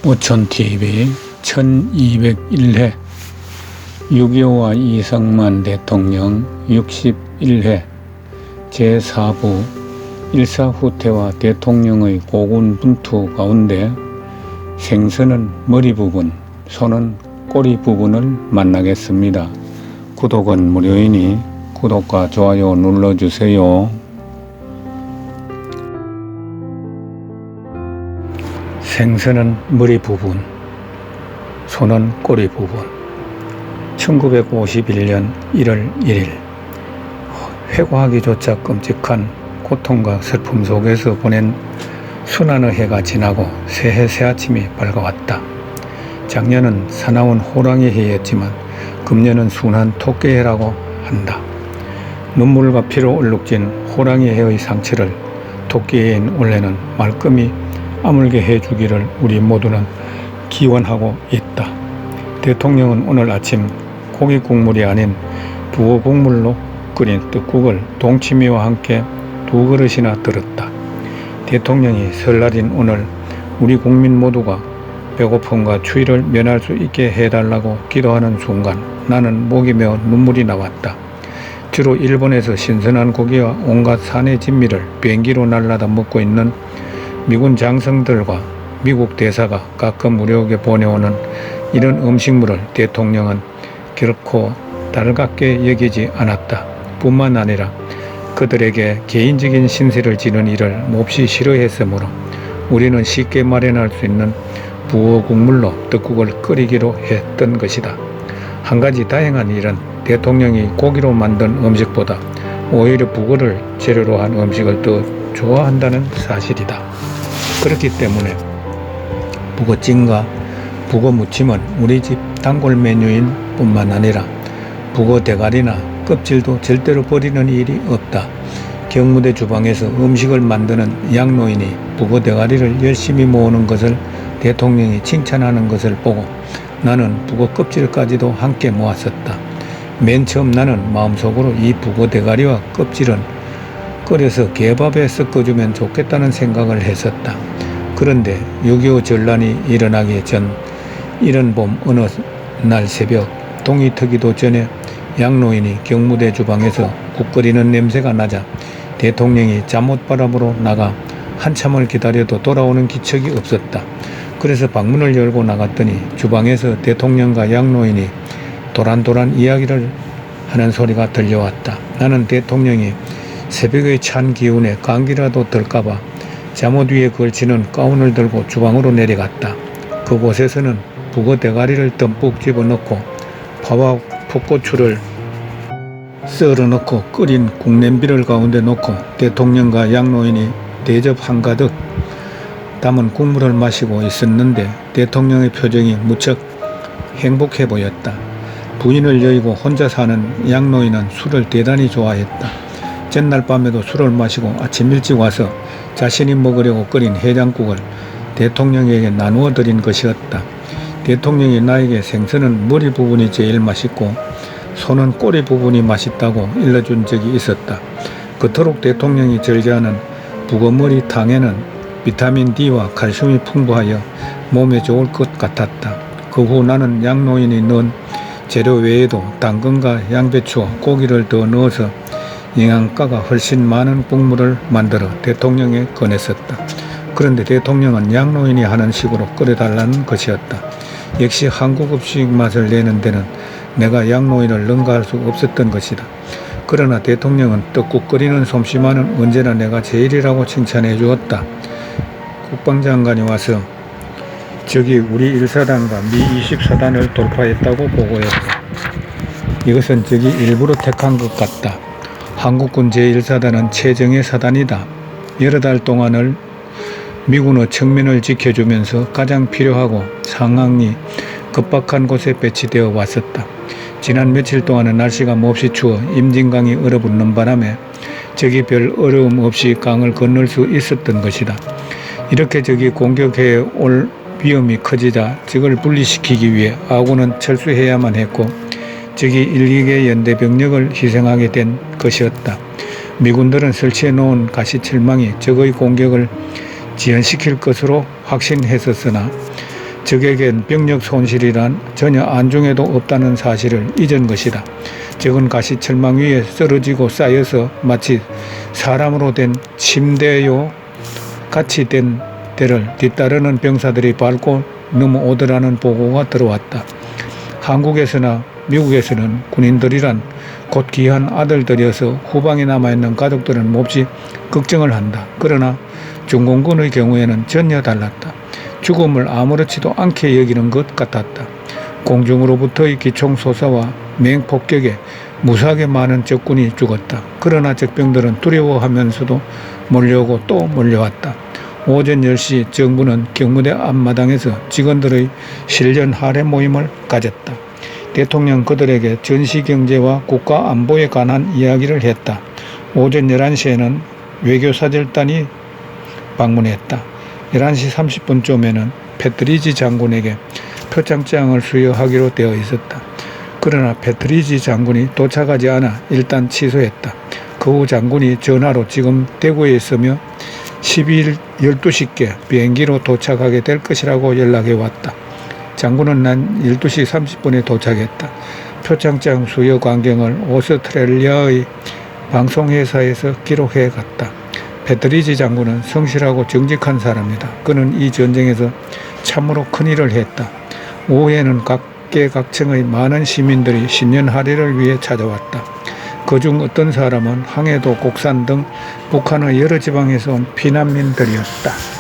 오촌TV 1201회 6.25와 이승만 대통령 61회 제4부 일사후퇴와 대통령의 고군분투 가운데 생선은 머리 부분, 손은 꼬리 부분을 만나겠습니다. 구독은 무료이니 구독과 좋아요 눌러주세요. 생선은 머리 부분, 손은 꼬리 부분. 1951년 1월 1일 회고하기조차 끔찍한 고통과 슬픔 속에서 보낸 순환의 해가 지나고 새해 새아침이 밝아왔다. 작년은 사나운 호랑이 해였지만 금년은 순한 토끼해라고 한다. 눈물과 피로 얼룩진 호랑이 해의 상처를 토끼해인 올해는 말끔히 아물게 해주기를 우리 모두는 기원하고 있다. 대통령은 오늘 아침 고기 국물이 아닌 북어 국물로 끓인 떡국을 동치미와 함께 2그릇이나 들었다. 대통령이 설날인 오늘 우리 국민 모두가 배고픔과 추위를 면할 수 있게 해달라고 기도하는 순간 나는 목이 메어 눈물이 나왔다. 주로 일본에서 신선한 고기와 온갖 산의 진미를 비행기로 날라다 먹고 있는 미군 장성들과 미국 대사가 가끔 우리에게 보내오는 이런 음식물을 대통령은 결코 달갑게 여기지 않았다. 뿐만 아니라 그들에게 개인적인 신세를 지는 일을 몹시 싫어했으므로 우리는 쉽게 마련할 수 있는 북어 국물로 떡국을 끓이기로 했던 것이다. 한 가지 다행한 일은 대통령이 고기로 만든 음식보다 오히려 북어를 재료로 한 음식을 더 좋아한다는 사실이다. 그렇기 때문에 북어찜과 북어 무침은 우리 집 단골 메뉴인 뿐만 아니라 북어 대가리나 껍질도 절대로 버리는 일이 없다. 경무대 주방에서 음식을 만드는 양노인이 북어 대가리를 열심히 모으는 것을 대통령이 칭찬하는 것을 보고 나는 북어 껍질까지도 함께 모았었다. 맨 처음 나는 마음속으로 이 북어 대가리와 껍질은 끓여서 개밥에 섞어주면 좋겠다는 생각을 했었다. 그런데 6.25 전란이 일어나기 전 이른 봄 어느 날 새벽 동이 트기도 전에 양노인이 경무대 주방에서 국 끓이는 냄새가 나자 대통령이 잠옷바람으로 나가 한참을 기다려도 돌아오는 기척이 없었다. 그래서 방문을 열고 나갔더니 주방에서 대통령과 양노인이 도란도란 이야기를 하는 소리가 들려왔다. 나는 대통령이 새벽의 찬 기운에 감기라도 들까봐 잠옷 위에 걸치는 가운을 들고 주방으로 내려갔다. 그곳에서는 북어 대가리를 듬뿍 집어넣고 파와 풋고추를 썰어 넣고 끓인 국냄비를 가운데 놓고 대통령과 양노인이 대접 한가득 담은 국물을 마시고 있었는데 대통령의 표정이 무척 행복해 보였다. 부인을 여의고 혼자 사는 양노인은 술을 대단히 좋아했다. 전날 밤에도 술을 마시고 아침 일찍 와서 자신이 먹으려고 끓인 해장국을 대통령에게 나누어 드린 것이었다. 대통령이 나에게 생선은 머리 부분이 제일 맛있고 손은 꼬리 부분이 맛있다고 일러준 적이 있었다. 그토록 대통령이 즐겨하는 북어머리 탕에는 비타민 D와 칼슘이 풍부하여 몸에 좋을 것 같았다. 그 후 나는 양노인이 넣은 재료 외에도 당근과 양배추와 고기를 더 넣어서 영양가가 훨씬 많은 국물을 만들어 대통령에 권했었다. 그런데 대통령은 양노인이 하는 식으로 끓여달라는 것이었다. 역시 한국 음식 맛을 내는 데는 내가 양노인을 능가할 수 없었던 것이다. 그러나 대통령은 떡국 끓이는 솜씨만은 언제나 내가 제일이라고 칭찬해 주었다. 국방장관이 와서 저기 우리 1사단과 미 24단을 돌파했다고 보고했다. 이것은 저기 일부러 택한 것 같다. 한국군 제1사단은 최정예 사단이다. 여러 달 동안을 미군의 측면을 지켜주면서 가장 필요하고 상황이 급박한 곳에 배치되어 왔었다. 지난 며칠 동안은 날씨가 몹시 추워 임진강이 얼어붙는 바람에 적이 별 어려움 없이 강을 건널 수 있었던 것이다. 이렇게 적이 공격해 올 위험이 커지자 적을 분리시키기 위해 아군은 철수해야만 했고 적이 1, 2개 연대 병력을 희생하게 된 것이었다. 미군들은 설치해 놓은 가시철망이 적의 공격을 지연시킬 것으로 확신했었으나 적에겐 병력 손실이란 전혀 안중에도 없다는 사실을 잊은 것이다. 적은 가시철망 위에 쓰러지고 쌓여서 마치 사람으로 된 침대요 같이 된 데를 뒤따르는 병사들이 밟고 넘어오더라는 보고가 들어왔다. 한국에서나 미국에서는 군인들이란 곧 귀한 아들들이어서 후방에 남아있는 가족들은 몹시 걱정을 한다. 그러나 중공군의 경우에는 전혀 달랐다. 죽음을 아무렇지도 않게 여기는 것 같았다. 공중으로부터의 기총소사와 맹폭격에 무수하게 많은 적군이 죽었다. 그러나 적병들은 두려워하면서도 몰려오고 또 몰려왔다. 오전 10시 정부는 경무대 앞마당에서 직원들의 실전 할애 모임을 가졌다. 대통령 그들에게 전시경제와 국가안보에 관한 이야기를 했다. 오전 11시에는 외교사절단이 방문했다. 11시 30분쯤에는 패트리지 장군에게 표창장을 수여하기로 되어 있었다. 그러나 패트리지 장군이 도착하지 않아 일단 취소했다. 그 후 장군이 전화로 지금 대구에 있으며 12일 12시께 비행기로 도착하게 될 것이라고 연락해 왔다. 장군은 난 12시 30분에 도착했다. 표창장 수여 광경을 오스트레일리아의 방송회사에서 기록해 갔다. 패트리지 장군은 성실하고 정직한 사람이다. 그는 이 전쟁에서 참으로 큰일을 했다. 오후에는 각계각층의 많은 시민들이 신년 할애를 위해 찾아왔다. 그중 어떤 사람은 항해도, 곡산 등 북한의 여러 지방에서 온 피난민들이었다.